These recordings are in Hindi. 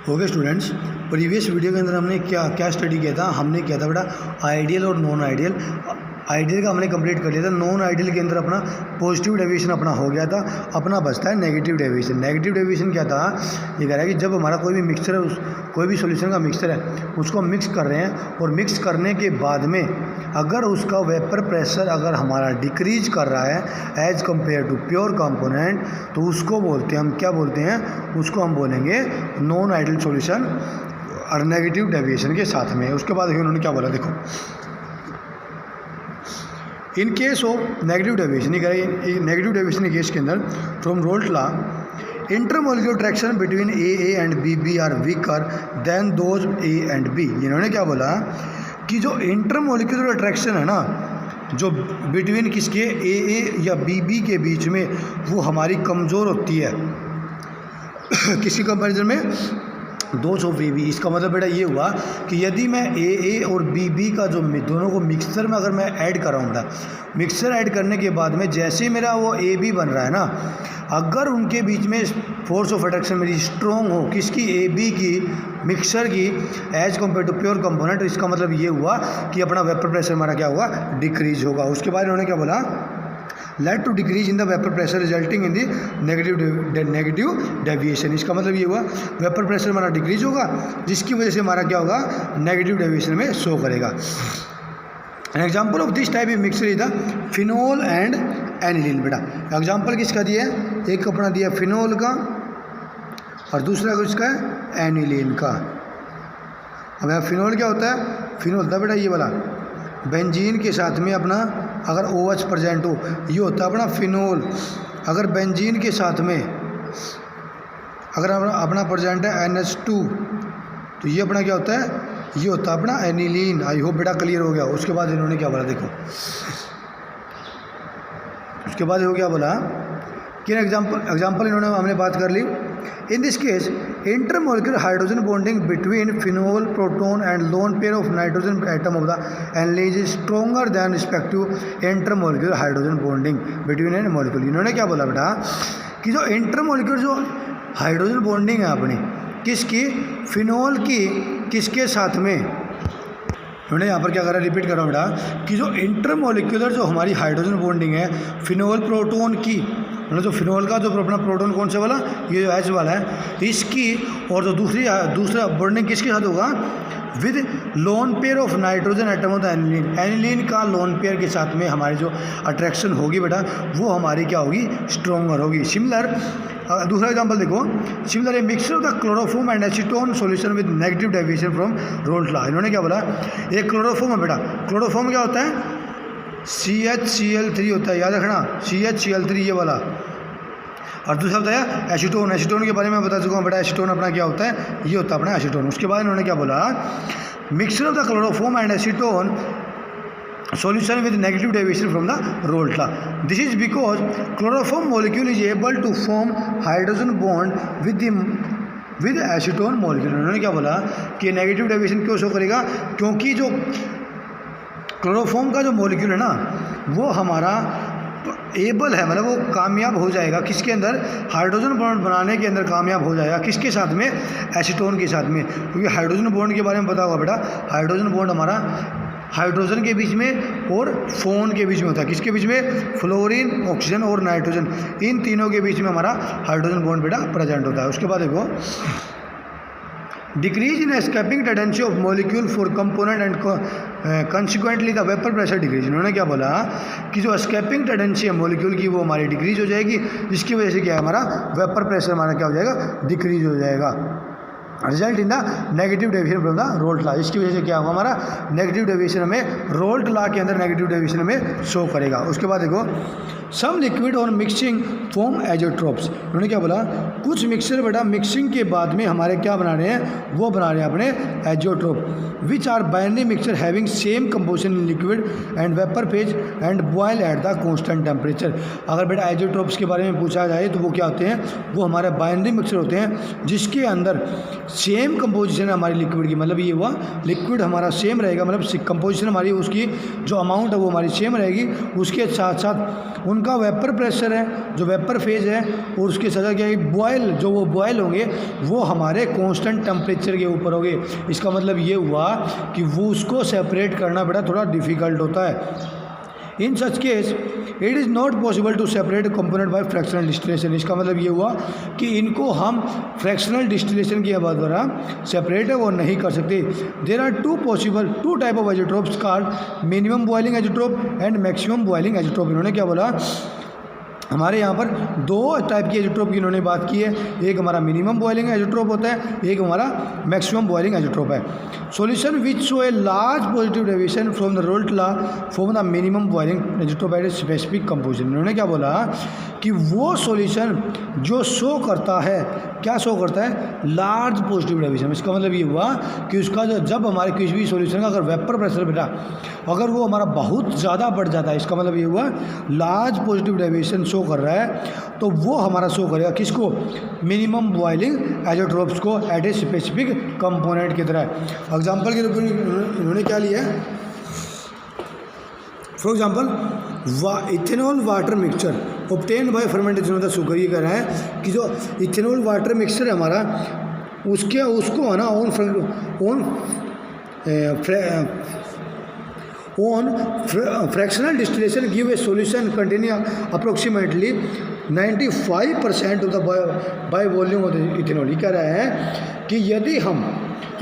ओके स्टूडेंट्स, प्रीवियस वीडियो के अंदर हमने क्या क्या स्टडी किया था। हमने किया था बेटा आइडियल और नॉन आइडियल। आइडियल का हमने कंप्लीट कर लिया था। नॉन आइडियल के अंदर अपना पॉजिटिव डेविएशन अपना हो गया था। अपना बचता है नेगेटिव डेविएशन। नेगेटिव डेविएशन क्या था, ये कह रहा है कि जब हमारा कोई भी मिक्सचर है, कोई भी सॉल्यूशन का मिक्सचर है, उसको मिक्स कर रहे हैं और मिक्स करने के बाद में अगर उसका वेपर प्रेशर अगर हमारा डिक्रीज कर रहा है as compare to pure component, तो उसको बोलते हैं हम क्या बोलते हैं, उसको हम बोलेंगे नॉन आइडियल सॉल्यूशन और नेगेटिव डेविएशन के साथ में। उसके बाद उन्होंने क्या बोला, देखो in case of negative deviation, negative deviation के केस के अंदर from Raoult law intermolecular attraction between A and B are weaker than those A and B. इन्होंने क्या बोला कि जो इंटरमोलिक्यूलर अट्रैक्शन है ना, जो बिटवीन किसके ए या बी के बीच में, वो हमारी कमज़ोर होती है किसी कंपैरिजन में दोज ऑफ बी। इसका मतलब बेटा ये हुआ कि यदि मैं ए और बी का जो दोनों को मिक्सचर में अगर मैं ऐड कर रहा हूँ बेटा, मिक्सचर ऐड करने के बाद में जैसे मेरा वो ए बी बन रहा है ना, अगर उनके बीच में फोर्स ऑफ अट्रैक्शन मेरी स्ट्रॉन्ग हो किसकी, ए बी की मिक्सचर की as compare to pure component, इसका मतलब ये हुआ कि अपना वेपर प्रेशर हमारा क्या होगा, डिक्रीज होगा। उसके बाद उन्होंने क्या बोला, led to decrease in the vapour pressure resulting in the negative deviation. इसका मतलब ये हुआ वेपर प्रेशर हमारा डिक्रीज होगा, जिसकी वजह से हमारा क्या होगा, नेगेटिव डेविएशन में शो करेगा। An example of this type of mixture is the phenol and aniline. बेटा एग्जाम्पल किसका दिया है, एक अपना दिया फिनोल का और दूसरा किसका है, एनिलीन का। अब यहाँ फिनोल क्या होता है, फिनोल होता है बेटा ये वाला बेंजीन के साथ में अपना अगर OH प्रेजेंट हो, ये होता है अपना फिनोल। अगर बेंजीन के साथ में अगर अपना प्रेजेंट है NH2, तो ये अपना क्या होता है, ये होता है अपना एनिलीन। आई होप बेटा क्लियर हो गया। उसके बाद इन्होंने क्या बोला, देखो उसके बाद वो क्या बोला कि एग्जाम्पल इन्होंने हमने बात कर ली। In this case intermolecular hydrogen bonding between phenol proton and lone pair of nitrogen atom of the aniline is stronger than respective intermolecular hydrogen bonding between an molecule. इन्होंने क्या बोला बेटा कि जो इंटरमोलिक्यूलर जो हाइड्रोजन बॉन्डिंग है अपनी किसकी, फिनोल की किसके साथ में, उन्होंने यहाँ पर क्या करा, रिपीट कर रहा हूँ बेटा कि जो इंटरमोलिक्यूलर जो हमारी हाइड्रोजन बॉन्डिंग है फिनोल प्रोटोन की, मतलब जो फिनोल का जो अपना प्रोटोन कौन से वाला, ये जो H वाला है, इसकी और जो दूसरा बॉन्डिंग किसके साथ होगा, with loan pair of nitrogen atom of the aniline. Aniline का लोन पेयर के साथ में हमारी जो अट्रैक्शन होगी बेटा, वो हमारी क्या होगी, स्ट्रोंगर होगी। सिमिलर दूसरा एग्जांपल देखो, similar a mixture of the chloroform and acetone solution with negative deviation from Raoult law. इन्होंने क्या बोला, एक क्लोरोफॉर्म है बेटा, क्लोरोफॉर्म क्या होता है, CHCl3 होता है, याद रखना CHCl3 ये वाला। और दूसरा होता है एसीटोन। एसीटोन के बारे में बता चुका हूँ बेटा, एसीटोन अपना क्या होता है, ये होता है अपना एसीटोन। उसके बाद इन्होंने क्या बोला, mixture of the chloroform and acetone solution with negative deviation from the Rollt law. This is because chloroform molecule is able to form hydrogen bond with acetone molecule. उन्होंने क्या बोला कि नेगेटिव डेविएशन क्यों शो करेगा, क्योंकि जो क्लोरोफॉर्म का जो मॉलिक्यूल है ना, वो हमारा एबल है, मतलब वो कामयाब हो जाएगा किसके अंदर, हाइड्रोजन बॉन्ड बनाने के अंदर कामयाब हो जाएगा। किसके साथ में, एसीटोन के साथ में। क्योंकि हाइड्रोजन बॉन्ड के बारे में पता होगा बेटा, हाइड्रोजन बॉन्ड हमारा हाइड्रोजन के बीच में और फोन के बीच में होता है। किसके बीच में, फ्लोरीन, ऑक्सीजन और नाइट्रोजन, इन तीनों के बीच में हमारा हाइड्रोजन बॉन्ड बेटा प्रेजेंट होता है। उसके बाद देखो decrease in escaping tendency of molecule for component and consequently the vapour pressure decrease. इन्होंने क्या बोला कि जो एस्केपिंग टेंडेंसी है मॉलिक्यूल की, वो हमारी डिक्रीज हो जाएगी, जिसकी वजह से क्या है, हमारा वेपर प्रेशर हमारा क्या हो जाएगा, डिक्रीज हो जाएगा। Result in the negative deviation from the Raoult law. इसकी वजह से क्या होगा, हमारा नेगेटिव डेविएशन हमें रोल्ट लॉ के अंदर नेगेटिव डेविएशन हमें शो करेगा। उसके बाद देखो सम लिक्विड और मिक्सिंग फॉर्म एजोट्रोप्स। उन्होंने क्या बोला, कुछ मिक्सर बेटा मिक्सिंग के बाद में हमारे क्या बना रहे हैं, वो बना रहे हैं अपने azeotrope, which are binary mixture having same composition in liquid and vapour phase and boil at the constant temperature. अगर बेटा एजोट्रोप्स के बारे में पूछा जाए तो वो क्या होते हैं, वो हमारे बाइनरी मिक्सचर होते हैं जिसके अंदर सेम कंपोजिशन है हमारी लिक्विड की, मतलब ये हुआ लिक्विड हमारा सेम रहेगा, मतलब कंपोजिशन हमारी उसकी जो अमाउंट है वो हमारी सेम रहेगी। उसके साथ साथ उनका वेपर प्रेशर है जो वेपर फेज है, और उसके साथ क्या है बॉयल, जो वो बॉयल होंगे वो हमारे कांस्टेंट टेम्परेचर के ऊपर होंगे। इसका मतलब ये हुआ कि वो उसको सेपरेट करना बेटा थोड़ा डिफ़िकल्ट होता है। In such case it is not possible to separate component by fractional distillation. इसका मतलब ये हुआ कि इनको हम फ्रैक्शनल डिस्टिलेशन के द्वारा सेपरेट है वो नहीं कर सकते। There are two type of azeotropes called minimum boiling azeotrope and maximum boiling azeotrope. इन्होंने क्या बोला, हमारे यहाँ पर दो टाइप की एजोट्रोप की इन्होंने बात की है। एक हमारा मिनिमम बॉइलिंग एजोट्रोप होता है, एक हमारा मैक्सिमम बॉइलिंग एजोट्रोप है। Solution which show a large positive deviation from the Raoult law from the minimum boiling azeotrope at a specific composition. इन्होंने क्या बोला कि वो सॉल्यूशन जो शो करता है, क्या शो करता है, लार्ज पॉजिटिव डेविएशन। इसका मतलब ये हुआ कि उसका जब हमारे किसी भी सॉल्यूशन का अगर वेपर प्रेशर बेटा अगर वो हमारा बहुत ज़्यादा बढ़ जाता है, इसका मतलब ये हुआ लार्ज पॉजिटिव डेविएशन शो कर रहा है, तो वो हमारा शो करेगा किसको, मिनिमम बॉइलिंग एजोट्रोप्स को एट ए स्पेसिफिक कंपोनेंट की तरह। एग्जांपल के रूप में इन्होंने क्या लिया है, for example ethanol water mixture obtained by fermentation of the sugar. ये कह रहा है कि जो इथेनॉल वाटर मिक्सचर है हमारा उसको है ना on fractional distillation give a solution containing approximately 95% of the by volume of the ethanol। ये कह रहा है कि यदि हम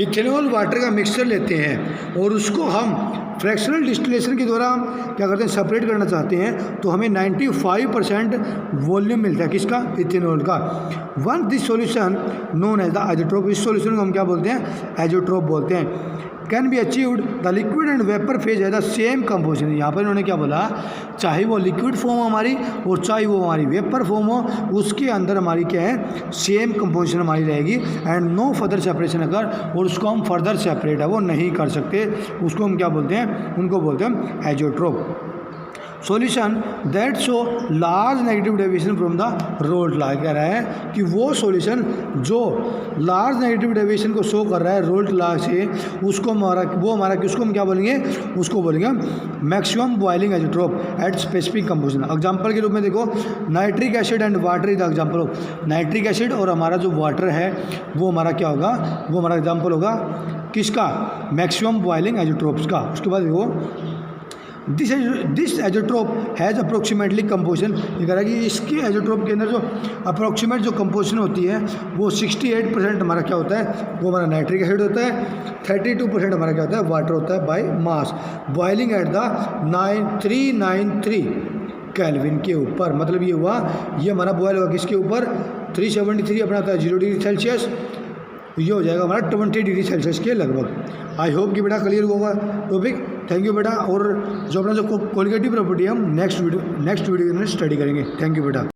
इथेनॉल वाटर का मिक्सचर लेते हैं और उसको हम फ्रैक्शनल डिस्टिलेशन के द्वारा हम क्या करते हैं, सेपरेट करना चाहते हैं, तो हमें 95% वॉल्यूम मिलता है किसका, इथेनॉल का। One this solution known as the azeotrope. इस सॉल्यूशन को हम क्या बोलते हैं, एजोट्रोप बोलते हैं। Can be achieved the liquid and vapour phase है द सेम कंपोजिशन। यहाँ पर इन्होंने क्या बोला, चाहे वो लिक्विड फॉर्म हो हमारी और चाहे वो हमारी वेपर फॉर्म हो, उसके अंदर हमारी क्या है, सेम कंपोजिशन हमारी रहेगी एंड नो फर्दर सेपरेशन अगर, और उसको हम फर्दर सेपरेट है वो नहीं कर सकते। उसको हम क्या बोलते हैं, उनको बोलते हैं azeotrope. Solution that show large negative deviation from the Raoult law. कह रहा है कि वो सॉल्यूशन जो लार्ज नेगेटिव डेविएशन को शो कर रहा है रोल्ट लॉ से, उसको हमारा किसको हम क्या बोलेंगे, उसको बोलेंगे maximum boiling azeotrope at specific composition. Example के रूप में देखो, nitric acid and water is the example of. Nitric acid और हमारा जो वाटर है वो हमारा क्या होगा, वो हमारा एग्जांपल होगा किसका, मैक्सिमम बॉइलिंग एजोट्रोप्स का। उसके बाद देखो दिस एजोट्रोप हैज़ अप्रोक्सीमेटली कंपोजिशन। ये कह रहा है कि इसके एजोट्रोप के अंदर जो अप्रोक्सीमेट जो कंपोजिशन होती है वो 68% हमारा क्या होता है, वो हमारा नाइट्रिक एसिड होता है, 32% हमारा क्या होता है, वाटर होता है by mass. Boiling at the 9393 kelvin के ऊपर। मतलब ये हुआ, ये हमारा बॉयल हुआ किसके ऊपर, 373 अपना होता है 0 डिग्री सेल्सियस, ये हो जाएगा हमारा 20 डिग्री सेल्सियस के लगभग। आई होप कि बेटा क्लियर होगा टॉपिक। थैंक यू बेटा। और जो अपना जो कोलिगेटिव प्रॉपर्टी है हम नेक्स्ट वीडियो में स्टडी करेंगे। थैंक यू बेटा।